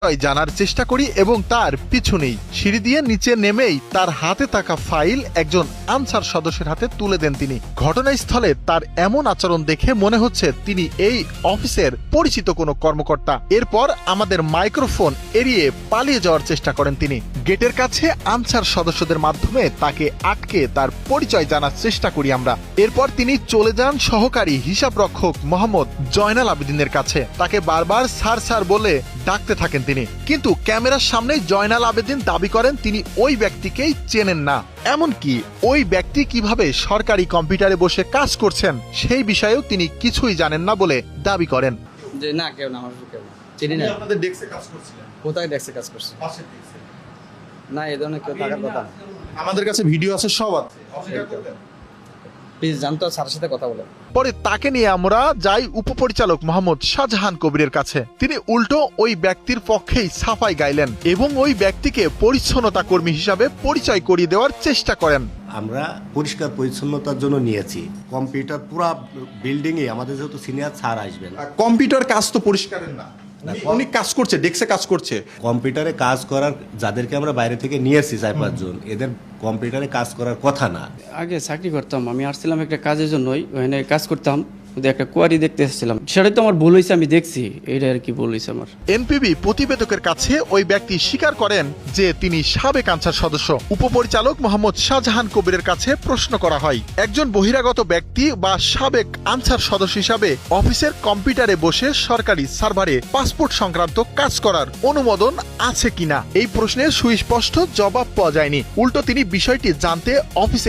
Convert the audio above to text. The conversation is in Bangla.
জানার চেষ্টা করি এবং তার পিছু নেই। সিঁড়ি দিয়ে নিচে নেমেই তার হাতে থাকা ফাইল একজন আনসার সদস্যের হাতে তুলে দেন তিনি। ঘটনাস্থলে তার এমন আচরণ দেখে মনে হচ্ছে তিনি এই অফিসের পরিচিত কোনো কর্মকর্তা। এরপর আমাদের মাইক্রোফোন এড়িয়ে পালিয়ে যাওয়ার চেষ্টা করেন তিনি। গেটের কাছে আনসার সদস্যদের মাধ্যমে তাকে আটকে তার পরিচয় জানার চেষ্টা করি আমরা। এরপর তিনি চলে যান সহকারী হিসাবরক্ষক মোহাম্মদ জয়নাল আবেদিনের কাছে। তাকে বারবার স্যার স্যার বলে ডাকতে থাকেন তিনি, কিন্তু ক্যামেরার সামনে জয়নাল আবেদিন দাবি করেন তিনি ওই ব্যক্তিকেই চেনেন না। এমনকি ওই ব্যক্তি কিভাবে সরকারি কম্পিউটারে বসে কাজ করছেন সেই বিষয়েও তিনি কিছুই জানেন না বলে দাবি করেন। যে না, কেউ না, আমার কেউ না, চিনি না। আপনাদের ডেস্কে কাজ করছিলেন? কোথায় ডেস্কে কাজ করছে? পাশের ডেস্কে। না, এই ধরনের কেউ থাকার কথা না। আমাদের কাছে ভিডিও আছে, সব আছে। প্লিজ জানতো স্যারের সাথে কথা বলে। পরে তাকে নিয়ে আমরা যাই উপপরিচালক মোহাম্মদ শাহজাহান কবিরের কাছে। তিনি উল্টো ওই ব্যক্তির পক্ষেই সাফাই গাইলেন এবং ওই ব্যক্তিকে পরিচ্ছন্নতা কর্মী হিসাবে পরিচয় করিয়ে দেওয়ার চেষ্টা করেন। আমরা পরিষ্কার পরিচ্ছন্নতার জন্য নিয়েছি কম্পিউটার। পুরা বিল্ডিং এ আমাদের যেহেতু সিনিয়র স্যার আসবেন, কম্পিউটার কাজ তো পরিষ্কারের না, উনি কাজ করছে, ডেস্কে কাজ করছে। কম্পিউটারে কাজ করার যাদেরকে আমরা বাইরে থেকে নিয়েছি 4-5 জন, এদের কম্পিউটারে কাজ করার কথা না। আগে চাকরি করতাম, আমি আসছিলাম একটা কাজের জন্যই, ওখানে কাজ করতাম, একটা কোয়ারি দেখতে এসেছিলাম। সেটাই তো আমার ভুল হয়েছে, আমি দেখছি, এটা আর কি ভুল হয়েছে আমার। এনপিবি প্রতিবেদকের কাছে ওই ব্যক্তি স্বীকার করেন যে তিনি সাবেক আনসার সদস্য। উপপরিচালক মোহাম্মদ শাহজাহান কবিরের কাছে প্রশ্ন করা হয়, একজন বহিরাগত ব্যক্তি বা সাবেক আনসার সদস্য হিসাবে অফিসের কম্পিউটারে বসে সরকারি সার্ভারে পাসপোর্ট সংক্রান্ত কাজ করার অনুমোদন আছে কিনা। এই প্রশ্নের সুস্পষ্ট জবাব পাওয়া যায়নি। উল্টো তিনি বিষয়টি জানতে অফিসে